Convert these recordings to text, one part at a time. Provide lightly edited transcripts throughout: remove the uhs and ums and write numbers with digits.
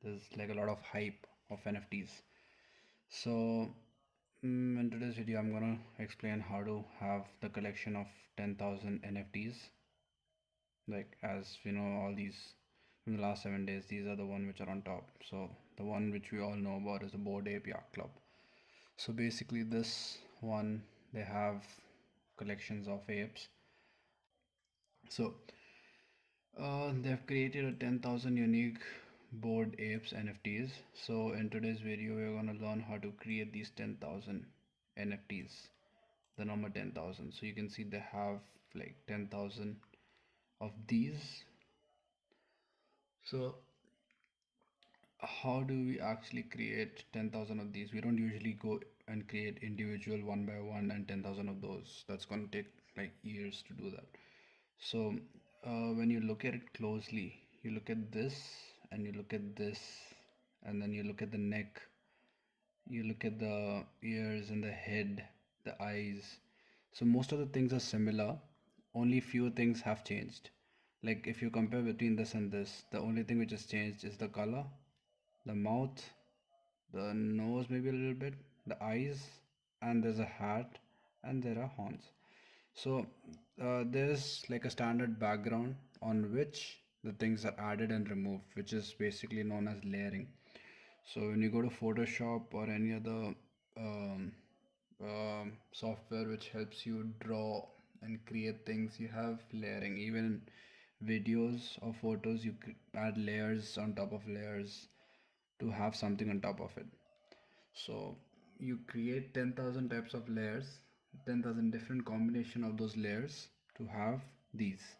there's like a lot of hype of NFTs. So in today's video I'm gonna explain how to have the collection of 10,000 NFTs. Like, as we know, all these in the last 7 days, these are the one which are on top. So the one which we all know about is the Bored Ape Yacht Club. So basically this one, they have collections of apes. So they've created a 10,000 unique Bored Apes NFTs. So in today's video we're going to learn how to create these 10,000 NFTs, the number 10,000. So you can see they have like 10,000 of these. So how do we actually create 10,000 of these? We don't usually go and create individual one by one and 10,000 of those. That's going to take like years to do that. So when you look at it closely, you look at this and you look at this, and then you look at the neck, you look at the ears and the head, the eyes. So most of the things are similar, only few things have changed. Like if you compare between this and this, the only thing which has changed is the color, the mouth, the nose maybe a little bit, the eyes, and there's a hat, and there are horns. So there's like a standard background on which the things are added and removed, which is basically known as layering. So when you go to Photoshop or any other um, software which helps you draw and create things, you have layering. Even in videos or photos, you add layers on top of layers to have something on top of it. So you create 10,000 types of layers, 10,000 different combination of those layers to have these.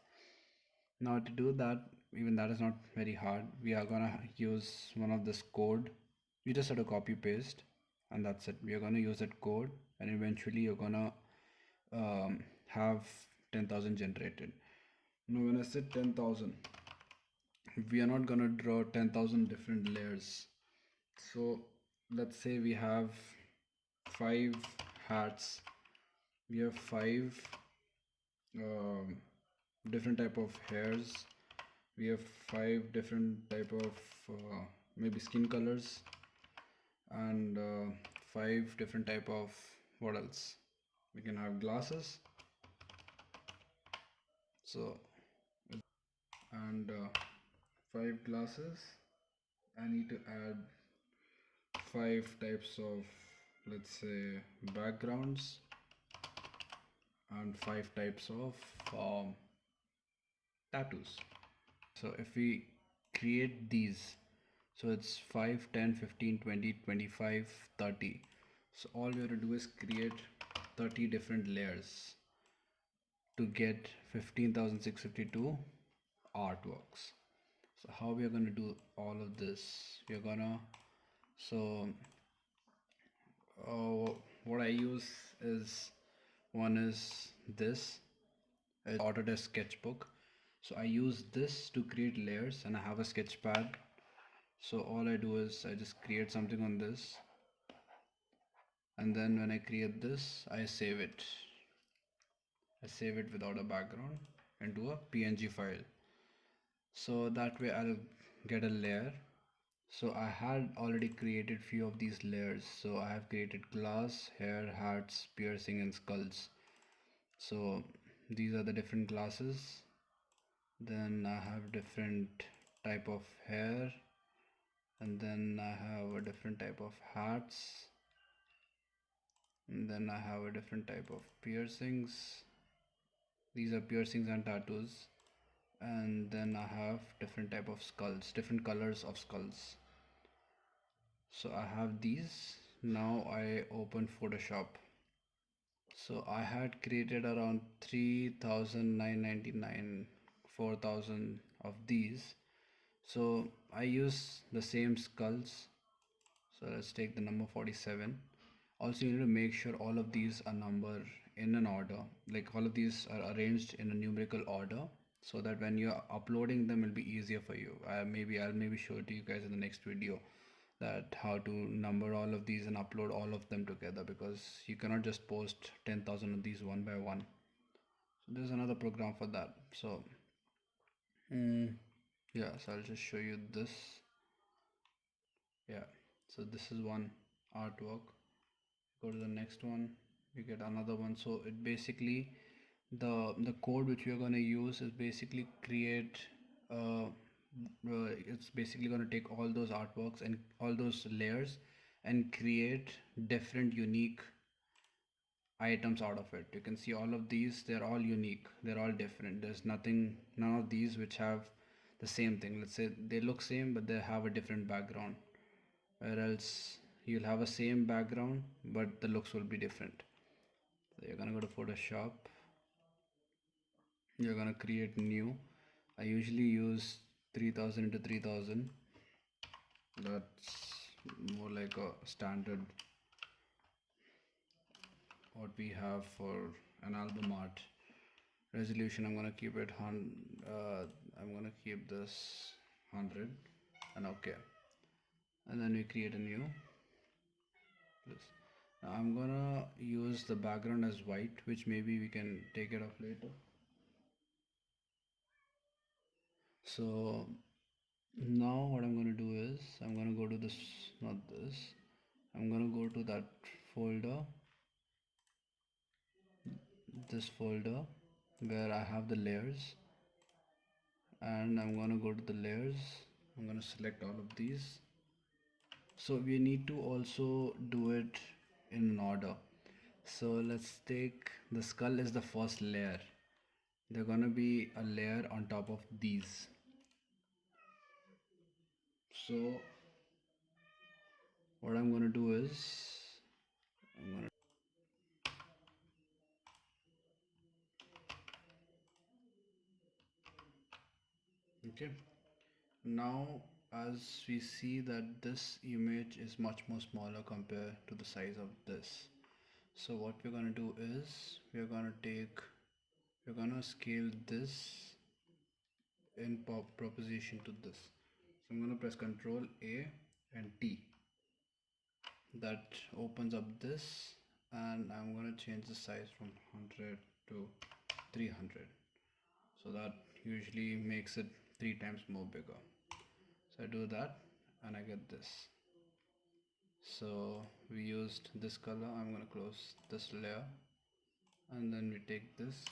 Now to do that, even that is not very hard. We are gonna use one of this code. You just have to copy paste, and that's it. We are gonna use that code, and eventually you're gonna have 10,000 generated. Now when I said 10,000, we are not gonna draw 10,000 different layers. So let's say we have 5 hats, we have 5 different type of hairs, we have 5 different type of maybe skin colors, and 5 different type of, what else, we can have glasses. So and 5 glasses, I need to add 5 types of, let's say, backgrounds, and 5 types of tattoos. So if we create these, so it's 5, 10, 15, 20, 25, 30. So all we have to do is create 30 different layers to get 15,652 artworks. So how we are going to do all of this? We are gonna, so what I use is, one is this, Autodesk Sketchbook. So I use this to create layers, and I have a sketch pad. So all I do is I just create something on this, and then when I create this, I save it. I save it without a background into a PNG file. So that way I'll get a layer. So I had already created few of these layers. So I have created glass, hair, hats, piercing, and skulls. So these are the different glasses. Then I have different type of hair, and then I have a different type of hats, and then I have a different type of piercings. These are piercings and tattoos. And then I have different type of skulls, different colors of skulls. So I have these. Now I open Photoshop. So I had created around 3,999, 4,000 of these. So I use the same skulls. So let's take the number 47. Also, you need to make sure all of these are numbered in an order. Like all of these are arranged in a numerical order, so that when you're uploading them, it'll be easier for you. I'll maybe show it to you guys in the next video, that how to number all of these and upload all of them together, because you cannot just post 10,000 of these one by one. So there's another program for that. So yeah, so I'll just show you this. Yeah, so this is one artwork. Go to the next one, you get another one. So it basically, the code which we are going to use is basically create it's basically going to take all those artworks and all those layers and create different unique items out of it. You can see all of these, they're all unique, they're all different. There's nothing, none of these which have the same thing. Let's say they look same but they have a different background, or else you'll have a same background but the looks will be different. So you're gonna go to Photoshop, you're gonna create new. I usually use 3000 into 3000. That's more like a standard what we have for an album art. Resolution, I'm gonna keep it I'm gonna keep this 100 and okay. And then we create a new this. Now I'm gonna use the background as white, which maybe we can take it off later. So now what I'm gonna do is I'm gonna go to this, not this, I'm gonna go to that folder, this folder where I have the layers, and I'm gonna go to the layers, I'm gonna select all of these. So we need to also do it in an order. So let's take the skull is the first layer. They're gonna be a layer on top of these. So what I'm gonna do is I'm gonna okay. Now as we see that this image is much more smaller compared to the size of this. So what we're gonna do is we're gonna scale this in proposition to this. So I'm gonna press Ctrl A and T. That opens up this, and I'm going to change the size from 100 to 300. So that usually makes it 3 times more bigger. So I do that and I get this. So we used this color. I'm going to close this layer, and then we take this,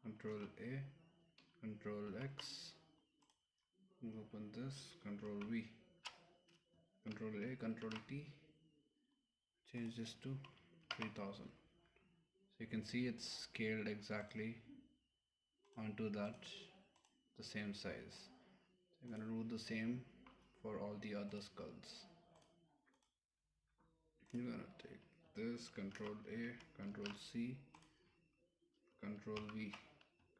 Control A, Control X, open this, Control V, Control A, Control T, change this to 3000. So you can see it's scaled exactly onto that, the same size. So you're gonna do the same for all the other skulls. You're gonna take this, Control A, Control C, Control V,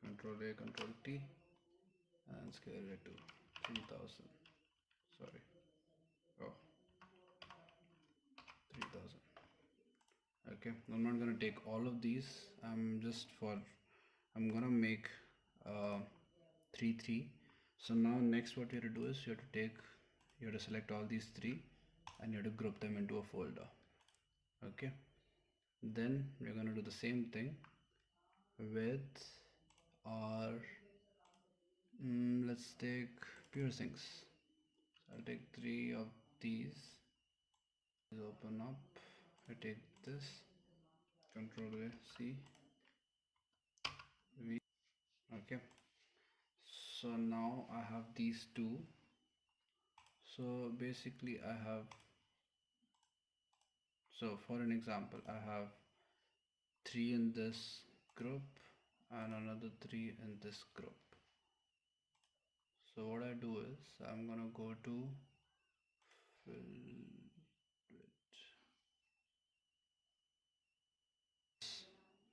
Control A, Control T, and scale it to 3000. Sorry, oh, 3000. Okay, I'm not gonna take all of these. I'm gonna make 3 3. So now next what you have to do is you have to select all these three and you have to group them into a folder. Okay, then we're going to do the same thing with our let's take piercings. So I'll take 3 of these. Open up, I take this, Control A, C, V. Okay, so now I have these two. So basically I have, so for an example, I have 3 in this group and another 3 in this group. So what I do is I'm gonna go to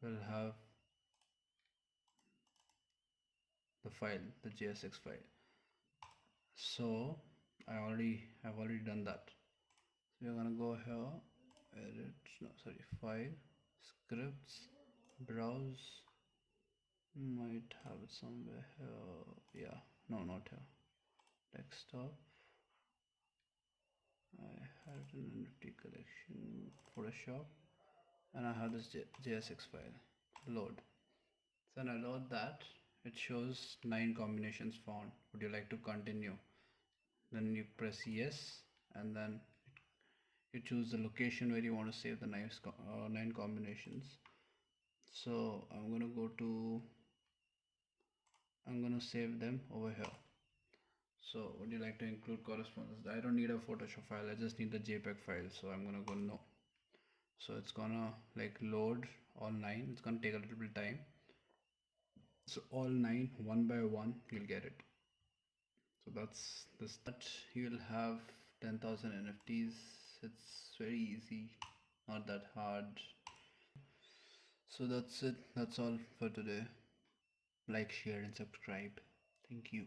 will have the file, the JSX file. So I've already done that. So you're gonna go here, edit, no sorry, file, scripts, browse, might have it somewhere here. Yeah, no, not here. Desktop. I had it in NFT collection, Photoshop, and I have this JSX file. Load. So when I load that, it shows 9 combinations found. Would you like to continue? Then you press yes, and then you choose the location where you want to save the 9 combinations. So I'm gonna save them over here. So would you like to include correspondence? I don't need a Photoshop file, I just need the JPEG file. So I'm gonna go no. So it's gonna like load all 9. It's gonna take a little bit time. So all 9 one by one you'll get it. So that's this. That you'll have 10,000 NFTs. It's very easy, not that hard. So that's it. That's all for today. Like, share, and subscribe. Thank you.